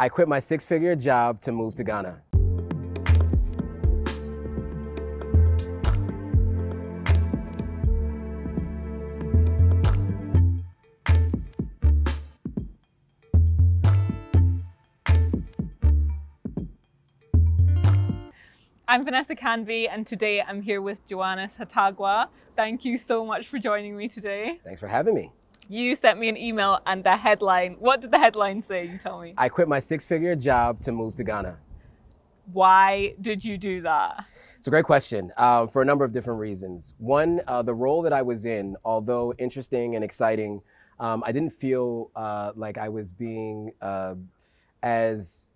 I quit my six-figure job to move to Ghana. I'm Vanessa Canby, and today I'm here with Joannes Hotagua. Thank you so much for joining me today. Thanks for having me. You sent me an email and the headline, what did the headline say? You tell me. I quit my six-figure job to move to Ghana. Why did you do that? It's a great question for a number of different reasons. One, the role that I was in, although interesting and exciting, I didn't feel like I was being as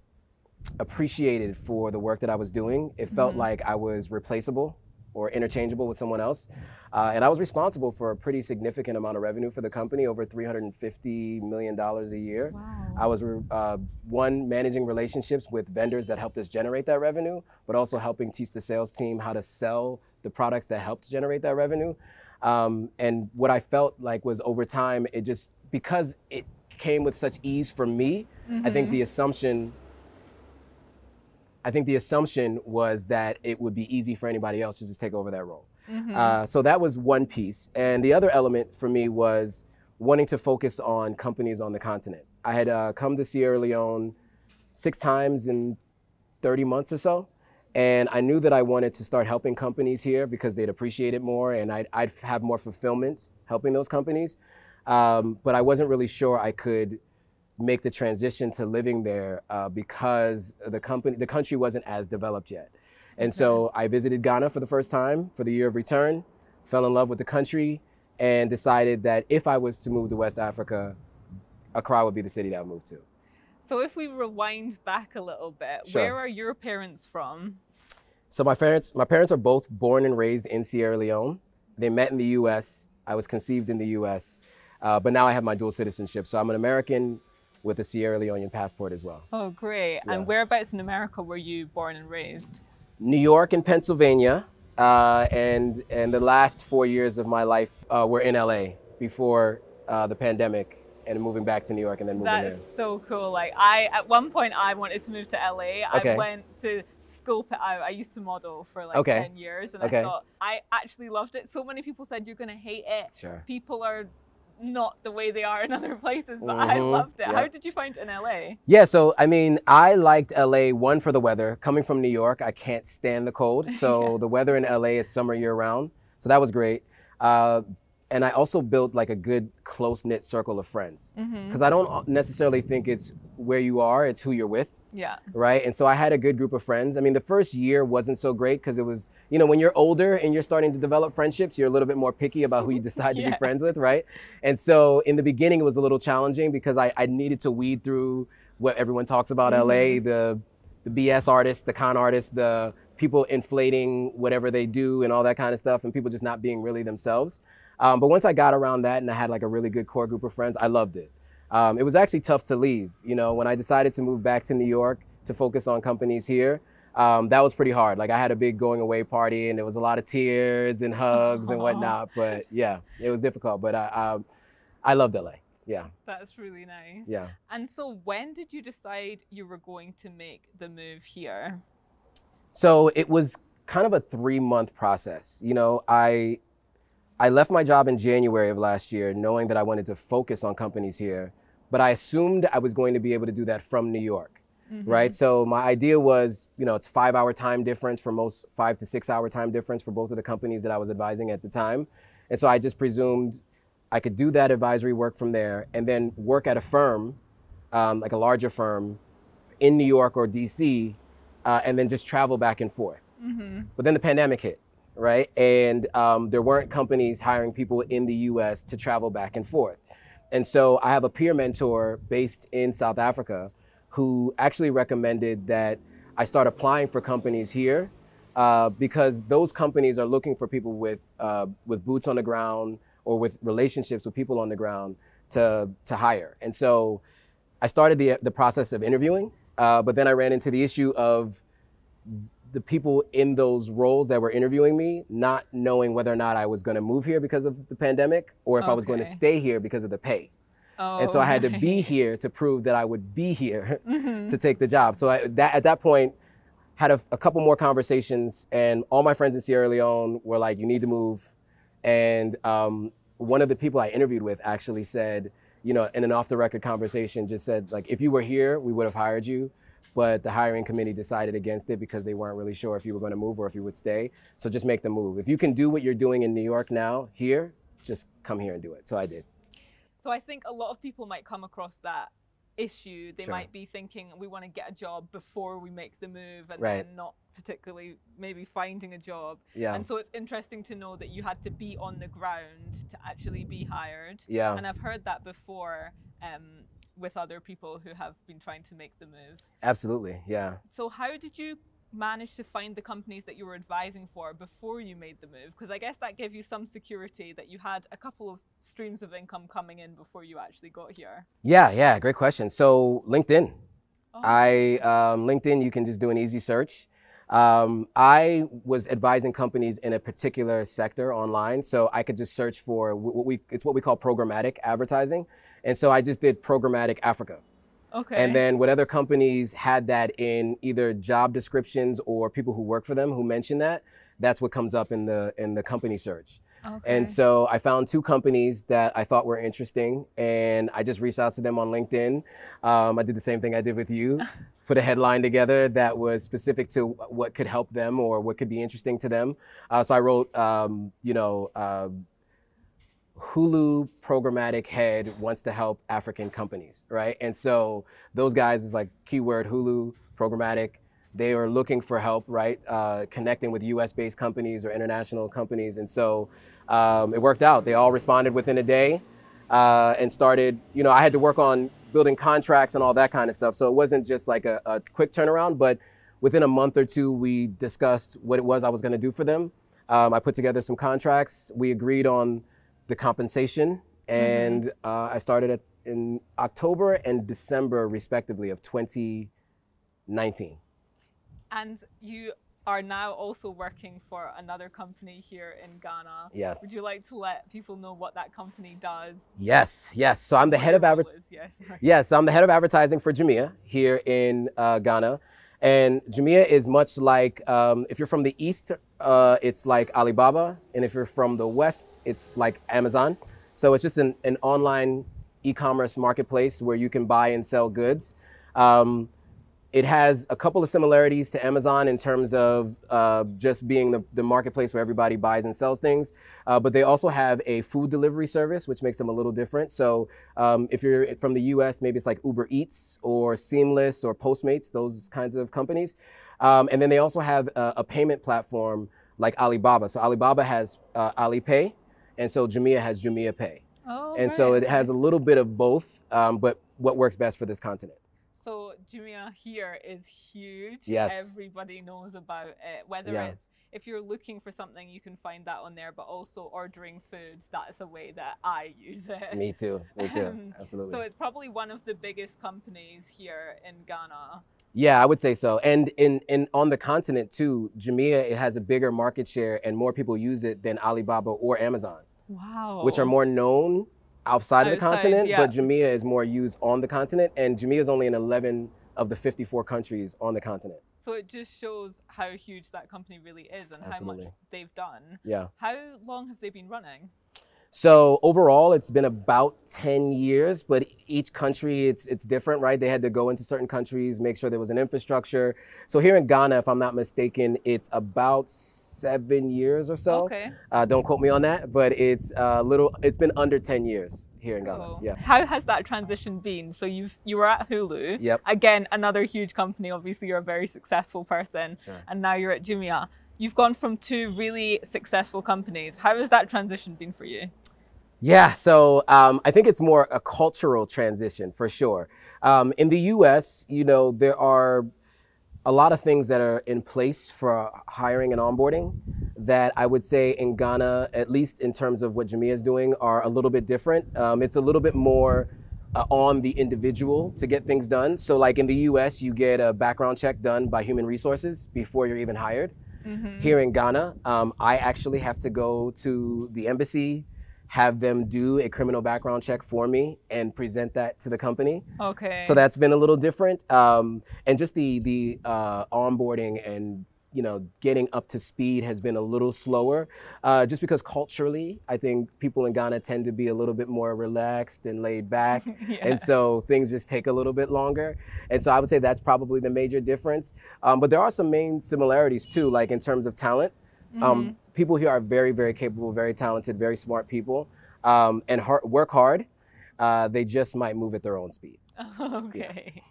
appreciated for the work that I was doing. It felt like I was replaceable or interchangeable with someone else. And I was responsible for a pretty significant amount of revenue for the company, over $350 million a year. Wow. I was managing relationships with vendors that helped us generate that revenue, but also helping teach the sales team how to sell the products that helped generate that revenue. And what I felt like was over time, it just, because it came with such ease for me, I think the assumption was that it would be easy for anybody else to just take over that role. So that was one piece. And the other element for me was wanting to focus on companies on the continent. I had come to Sierra Leone 6 times in 30 months or so. And I knew that I wanted to start helping companies here because they'd appreciate it more and I'd have more fulfillment helping those companies. But I wasn't really sure I could make the transition to living there because the country wasn't as developed yet. And so I visited Ghana for the first time for the year of return, fell in love with the country, and decided that if I was to move to West Africa, Accra would be the city that I would move to. So if we rewind back a little bit, Sure. Where are your parents from? So my parents are both born and raised in Sierra Leone. They met in the US. I was conceived in the US, but now I have my dual citizenship. So I'm an American with a Sierra Leonean passport as well. Oh, great. Yeah. And whereabouts in America were you born and raised? New York and Pennsylvania, and the last 4 years of my life were in LA before the pandemic, and moving back to New York and then moving there. That is so cool. Like at one point I wanted to move to LA. Okay. I went to scope it out. I used to model for like Okay. 10 years and Okay. I thought I actually loved it. So many people said you're gonna hate it. Sure. People are not the way they are in other places, but I loved it. Yeah. How did you find it in LA? Yeah, so I mean, I liked LA, one, for the weather. Coming from New York, I can't stand the cold. So the weather in LA is summer year round. So that was great. And I also built like a good close-knit circle of friends. Because I don't necessarily think it's where you are, it's who you're with. Yeah. Right? And so I had a good group of friends. I mean, the first year wasn't so great because it was, you know, when you're older and you're starting to develop friendships, you're a little bit more picky about who you decide to be friends with, right? And so in the beginning, it was a little challenging because I needed to weed through what everyone talks about LA, the BS artists, the con artists, the people inflating whatever they do and all that kind of stuff, and people just not being really themselves. But once I got around that and I had like a really good core group of friends, I loved it. It was actually tough to leave. You know, when I decided to move back to New York to focus on companies here, that was pretty hard. Like I had a big going away party and there was a lot of tears and hugs and whatnot. But yeah, it was difficult. But I loved LA. Yeah. That's really nice. Yeah. And so when did you decide you were going to make the move here? So it was kind of a 3-month process. You know, I left my job in January of last year knowing that I wanted to focus on companies here, but I assumed I was going to be able to do that from New York, right? So my idea was, you know, it's 5-hour time difference for most, 5 to 6 hour time difference for both of the companies that I was advising at the time. And so I just presumed I could do that advisory work from there and then work at a firm, like a larger firm in New York or DC, and then just travel back and forth. But then the pandemic hit. Right? And there weren't companies hiring people in the US to travel back and forth. And so I have a peer mentor based in South Africa who actually recommended that I start applying for companies here because those companies are looking for people with boots on the ground or with relationships with people on the ground to hire. And so I started the process of interviewing, but then I ran into the issue of the people in those roles that were interviewing me not knowing whether or not I was going to move here because of the pandemic or if I was going to stay here because of the pay. Oh, And so I had to be here to prove that I would be here to take the job. So at that point, had a couple more conversations, and all my friends in Sierra Leone were like, you need to move. And one of the people I interviewed with actually said, you know, in an off-the-record conversation, just said, like, if you were here, we would have hired you. But the hiring committee decided against it because they weren't really sure if you were going to move or if you would stay. So just make the move. If you can do what you're doing in New York now, here, just come here and do it. So I did. So I think a lot of people might come across that issue. They Sure. might be thinking, we want to get a job before we make the move, and Right. then not particularly maybe finding a job. Yeah. And so it's interesting to know that you had to be on the ground to actually be hired. Yeah. And I've heard that before with other people who have been trying to make the move. Absolutely. Yeah. So how did you manage to find the companies that you were advising for before you made the move? Because I guess that gave you some security that you had a couple of streams of income coming in before you actually got here. Yeah. Great question. So LinkedIn. Oh. LinkedIn, you can just do an easy search. I was advising companies in a particular sector online, so I could just search for it's what we call programmatic advertising. And so I just did programmatic Africa. Okay. And then what other companies had that in either job descriptions or people who work for them who mention that, that's what comes up in the company search. Okay. And so I found 2 companies that I thought were interesting, and I just reached out to them on LinkedIn. I did the same thing I did with you, put a headline together that was specific to what could help them or what could be interesting to them. So I wrote, Hulu programmatic head wants to help African companies, right? And so those guys is like keyword Hulu programmatic. They are looking for help, right? Connecting with US-based companies or international companies. And so it worked out. They all responded within a day and started, I had to work on building contracts and all that kind of stuff. So it wasn't just like a quick turnaround, but within a month or 2, we discussed what it was I was going to do for them. I put together some contracts. We agreed on the compensation, and I started in October and December, respectively, of 2019. And you are now also working for another company here in Ghana. Yes. Would you like to let people know what that company does? Yes. So I'm the head of advertising. Yes, I'm the head of advertising for Jumia here in Ghana. And Jumia is much like, if you're from the East, it's like Alibaba. And if you're from the West, it's like Amazon. So it's just an online e-commerce marketplace where you can buy and sell goods. It has a couple of similarities to Amazon in terms of just being the marketplace where everybody buys and sells things. But they also have a food delivery service, which makes them a little different. So if you're from the US, maybe it's like Uber Eats or Seamless or Postmates, those kinds of companies. And then they also have a payment platform like Alibaba. So Alibaba has Alipay, and so Jumia has Jumia Pay. Oh, and right. so it has a little bit of both, but what works best for this continent. So Jumia here is huge. Yes. Everybody knows about it. Whether Yeah. it's, if you're looking for something, you can find that on there, but also ordering foods, that's a way that I use it. Me too. Absolutely. So it's probably one of the biggest companies here in Ghana. Yeah, I would say so. And in on the continent too, Jumia, it has a bigger market share and more people use it than Alibaba or Amazon. Wow. Which are more known outside of the continent, yeah. but Jumia is more used on the continent, and Jumia is only in 11 of the 54 countries on the continent. So it just shows how huge that company really is and Absolutely. how much they've done. Yeah. How long have they been running? So overall, it's been about 10 years, but each country, it's different, right? They had to go into certain countries, make sure there was an infrastructure. So here in Ghana, if I'm not mistaken, it's about 7 years or so. Okay. Don't quote me on that, but it's been under 10 years here in Ghana. Cool. Yeah. How has that transition been? So you were at Hulu. Yep. Again, another huge company. Obviously, you're a very successful person. Sure. And now you're at Jumia. You've gone from 2 really successful companies. How has that transition been for you? Yeah, so I think it's more a cultural transition for sure. In the US, there are a lot of things that are in place for hiring and onboarding that I would say in Ghana, at least in terms of what Jumia is doing, are a little bit different. It's a little bit more on the individual to get things done. So like in the US, you get a background check done by human resources before you're even hired. Mm-hmm. Here in Ghana, I actually have to go to the embassy have them do a criminal background check for me and present that to the company. Okay. So that's been a little different. And just the onboarding and getting up to speed has been a little slower, just because culturally, I think people in Ghana tend to be a little bit more relaxed and laid back. Yeah. And so things just take a little bit longer. And so I would say that's probably the major difference. But there are some main similarities too, like in terms of talent. People here are very, very capable, very talented, very smart people, and work hard. They just might move at their own speed. Okay. Yeah.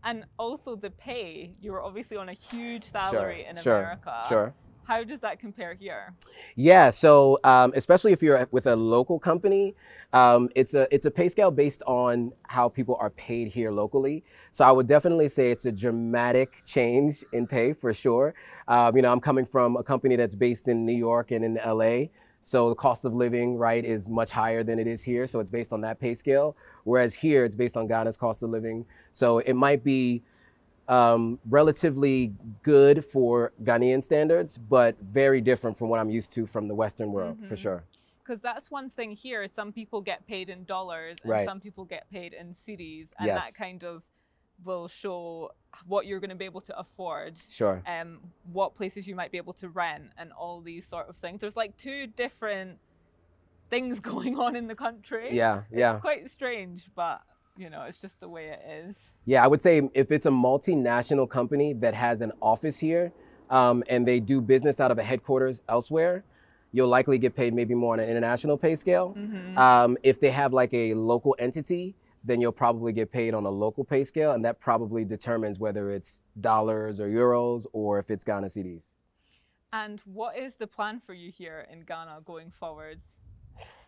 And also the pay, you're obviously on a huge salary in Sure. America. Sure. How does that compare here? Yeah, so especially if you're with a local company, it's a pay scale based on how people are paid here locally. So I would definitely say it's a dramatic change in pay for sure. I'm coming from a company that's based in New York and in LA. So the cost of living, right, is much higher than it is here. So it's based on that pay scale. Whereas here, it's based on Ghana's cost of living. So it might be relatively good for Ghanaian standards, but very different from what I'm used to from the Western world, for sure. Because that's one thing here. Some people get paid in dollars and Right. some people get paid in cedis. And Yes. that kind of will show what you're going to be able to afford. Sure. What places you might be able to rent and all these sort of things. There's like two different things going on in the country. Yeah, It's quite strange, but it's just the way it is. Yeah, I would say if it's a multinational company that has an office here, and they do business out of a headquarters elsewhere, you'll likely get paid maybe more on an international pay scale. If they have like a local entity, then you'll probably get paid on a local pay scale, and that probably determines whether it's dollars or euros or if it's Ghana cedis. And what is the plan for you here in Ghana going forwards?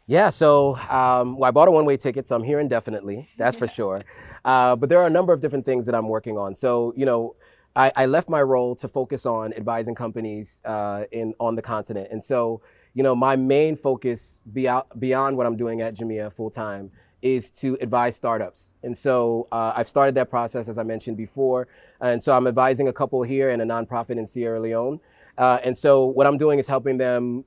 Yeah, so I bought a one-way ticket, so I'm here indefinitely, that's for sure. But there are a number of different things that I'm working on. So, I left my role to focus on advising companies on the continent. And so, my main focus beyond what I'm doing at Jumia full-time is to advise startups. And so I've started that process, as I mentioned before. And so I'm advising a couple here and a nonprofit in Sierra Leone. And so what I'm doing is helping them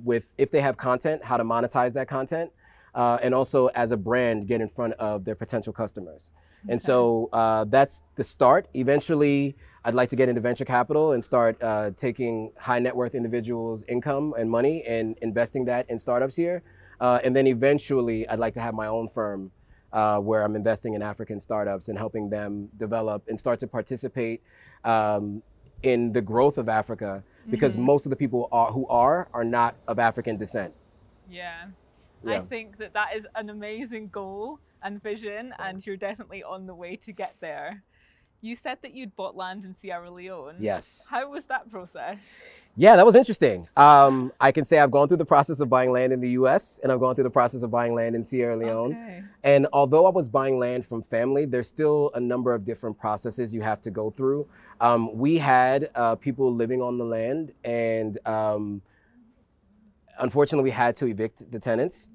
with, if they have content, how to monetize that content, and also as a brand, get in front of their potential customers. Okay. And so that's the start. Eventually, I'd like to get into venture capital and start taking high net worth individuals' income and money and investing that in startups here. And then eventually, I'd like to have my own firm where I'm investing in African startups and helping them develop and start to participate in the growth of Africa, because most of the people who are not of African descent. Yeah. I think that is an amazing goal and vision, and you're definitely on the way to get there. You said that you'd bought land in Sierra Leone. Yes. How was that process? Yeah, that was interesting. I can say I've gone through the process of buying land in the US, and I've gone through the process of buying land in Sierra Leone. Okay. And although I was buying land from family, there's still a number of different processes you have to go through. We had people living on the land, and unfortunately we had to evict the tenants.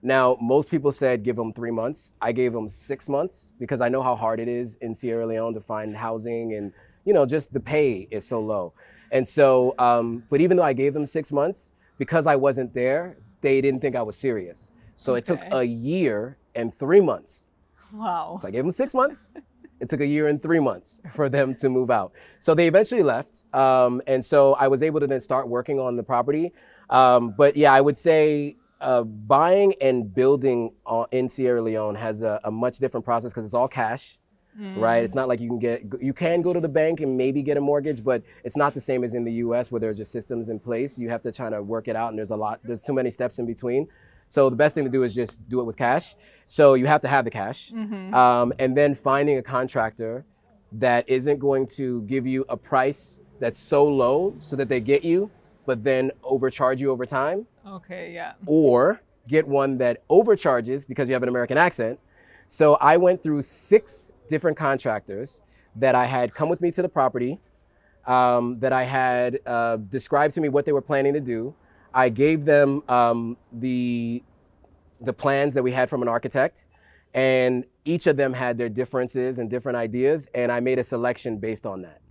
Now, most people said give them 3 months. I gave them 6 months because I know how hard it is in Sierra Leone to find housing, and just the pay is so low. And so, but even though I gave them 6 months, because I wasn't there, they didn't think I was serious. So It took a year and 3 months. Wow. So I gave them 6 months. It took a year and 3 months for them to move out. So they eventually left. And so I was able to then start working on the property. But yeah, I would say buying and building in Sierra Leone has a much different process because it's all cash, right? It's not like you can go to the bank and maybe get a mortgage, but it's not the same as in the US where there's just systems in place. You have to try to work it out, and there's too many steps in between. So the best thing to do is just do it with cash. So you have to have the cash. And then finding a contractor that isn't going to give you a price that's so low so that they get you, but then overcharge you over time. Okay, yeah. Or get one that overcharges because you have an American accent. So I went through 6 different contractors that I had come with me to the property, that I had described to me what they were planning to do. I gave them the plans that we had from an architect, and each of them had their differences and different ideas, and I made a selection based on that.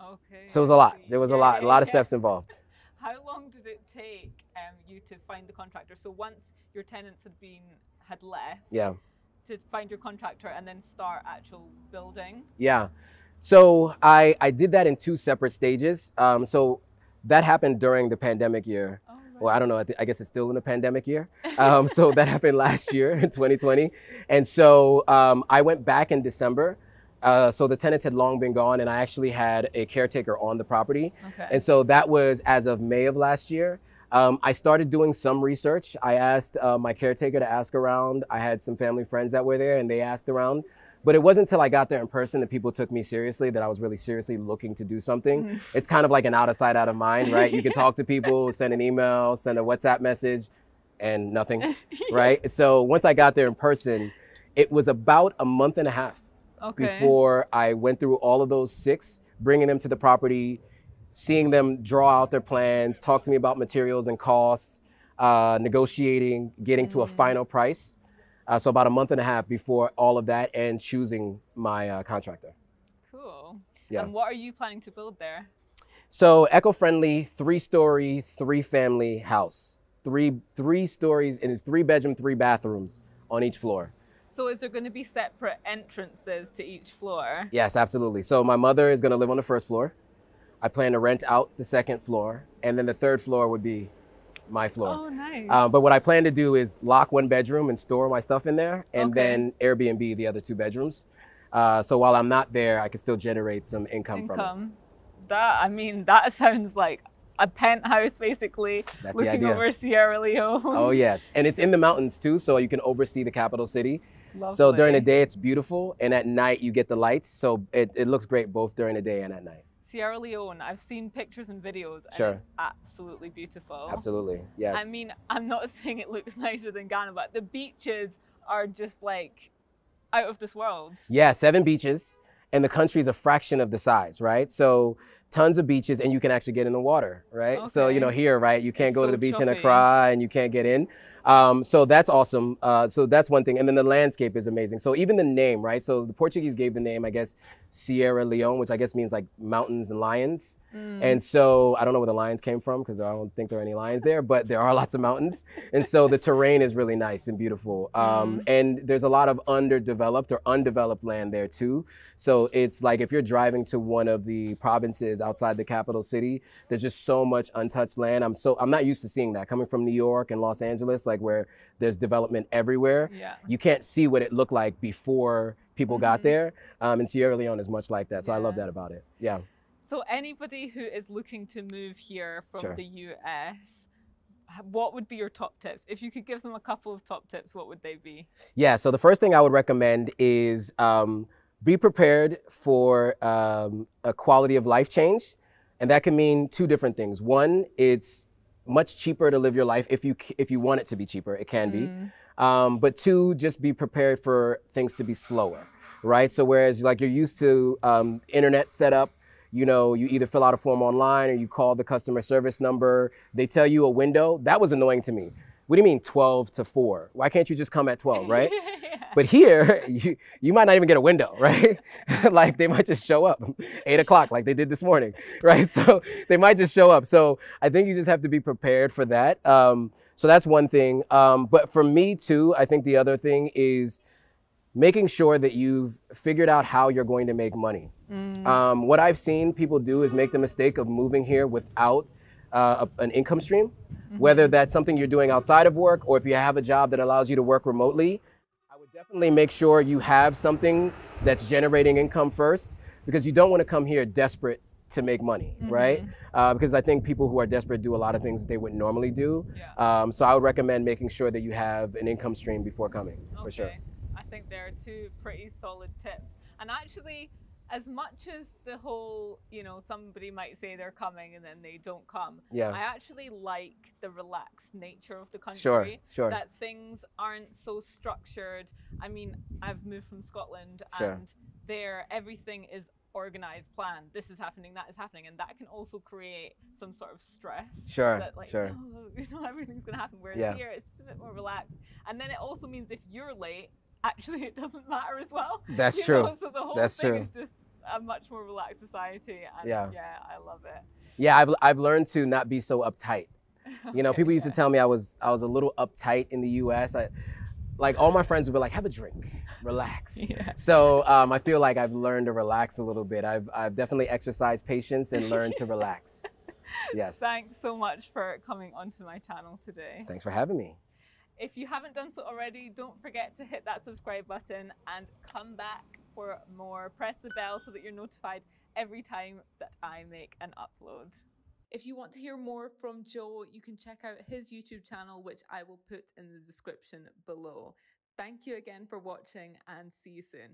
Okay. So it was a lot. There was a lot of steps involved. How long did it take you you to find the contractor? So once your tenants had left, Yeah. to find your contractor and then start actual building? Yeah. So I did that in two separate stages. So that happened during the pandemic year. Oh, right. Well, I don't know. I guess it's still in the pandemic year. So that happened last year in 2020. And so I went back in December. So the tenants had long been gone, and I actually had a caretaker on the property. Okay. And so that was as of May of last year. I started doing some research. I asked my caretaker to ask around. I had some family friends that were there, and they asked around. But it wasn't until I got there in person that people took me seriously, that I was really seriously looking to do something. It's kind of like an out of sight, out of mind, right? You can talk to people, send an email, send a WhatsApp message, and nothing, right? So once I got there in person, it was about a month and a half before I went through all of those 6, bringing them to the property, seeing them draw out their plans, talk to me about materials and costs, negotiating, getting to a final price. So about a month and a half before all of that, and choosing my contractor. Cool. Yeah. And what are you planning to build there? So eco-friendly, 3-story, 3-family house. Three stories, and it's 3-bedroom, 3 bathrooms on each floor. So is there going to be separate entrances to each floor? Yes, absolutely. So my mother is going to live on the 1st floor. I plan to rent out the 2nd floor, and then the 3rd floor would be my floor. Oh, nice. But what I plan to do is lock 1 bedroom and store my stuff in there, and then Airbnb the other 2 bedrooms. So while I'm not there, I can still generate some income from it. That sounds like a penthouse, basically. That's looking the idea. over Sierra Leone. Oh yes, and it's in the mountains too, so you can oversee the capital city. Lovely. So during the day it's beautiful, and at night you get the lights, so it looks great both during the day and at night. Sierra Leone, I've seen pictures and videos, and it's absolutely beautiful. Absolutely, yes. I mean, I'm not saying it looks nicer than Ghana, but the beaches are just like out of this world. Yeah, 7 beaches, and the country's a fraction of the size, right? So tons of beaches, and you can actually get in the water, right? Okay. So, here, right, you can't go to the beach in choppy. Accra, and you can't get in. So that's awesome. So that's one thing. And then the landscape is amazing. So even the name, right? So the Portuguese gave the name, I guess, Sierra Leone, which I guess means like mountains and lions. And so I don't know where the lions came from, because I don't think there are any lions there, but there are lots of mountains. And so the terrain is really nice and beautiful. And there's a lot of underdeveloped or undeveloped land there too. So it's like if you're driving to one of the provinces outside the capital city, there's just so much untouched land. I'm not used to seeing that. Coming from New York and Los Angeles, like where there's development everywhere, you can't see what it looked like before people got there. And Sierra Leone is much like that. So I love that about it. Yeah. So anybody who is looking to move here from the US, what would be your top tips? If you could give them a couple of top tips, what would they be? Yeah, so the first thing I would recommend is be prepared for a quality of life change. And that can mean 2 different things. One, it's much cheaper to live your life if you want it to be cheaper, it can be. But 2, just be prepared for things to be slower, right? So whereas like you're used to internet setup, you either fill out a form online or you call the customer service number. They tell you a window. That was annoying to me. What do you mean 12 to 4? Why can't you just come at 12, right? But here, you might not even get a window, right? Like they might just show up 8 o'clock like they did this morning, right? So they might just show up. So I think you just have to be prepared for that. So that's one thing. But for me too, I think the other thing is making sure that you've figured out how you're going to make money. What I've seen people do is make the mistake of moving here without an income stream, whether that's something you're doing outside of work or if you have a job that allows you to work remotely. I would definitely make sure you have something that's generating income first, because you don't want to come here desperate to make money, right? Because I think people who are desperate do a lot of things that they wouldn't normally do. So I would recommend making sure that you have an income stream before coming, for sure. I think there are 2 pretty solid tips. And actually, as much as the whole, somebody might say they're coming and then they don't come, I actually like the relaxed nature of the country. Sure. That things aren't so structured. I mean, I've moved from Scotland, and there everything is organized, planned. This is happening, that is happening, and that can also create some sort of stress. That oh, everything's gonna happen. Whereas here, it's just a bit more relaxed. And then it also means if you're late, actually it doesn't matter as well. That's true. So the whole thing is just a much more relaxed society. And I love it. Yeah, I've learned to not be so uptight, You know, Okay, people used to yeah. tell me I was a little uptight in the U.S. Like all my friends would be like, have a drink, relax. Yeah. So I feel like I've learned to relax a little bit. I've definitely exercised patience and learned to relax. Yes. Thanks so much for coming onto my channel today. Thanks for having me. If you haven't done so already, don't forget to hit that subscribe button and come back for more. Press the bell so that you're notified every time that I make an upload. If you want to hear more from Joe, you can check out his YouTube channel, which I will put in the description below. Thank you again for watching and see you soon.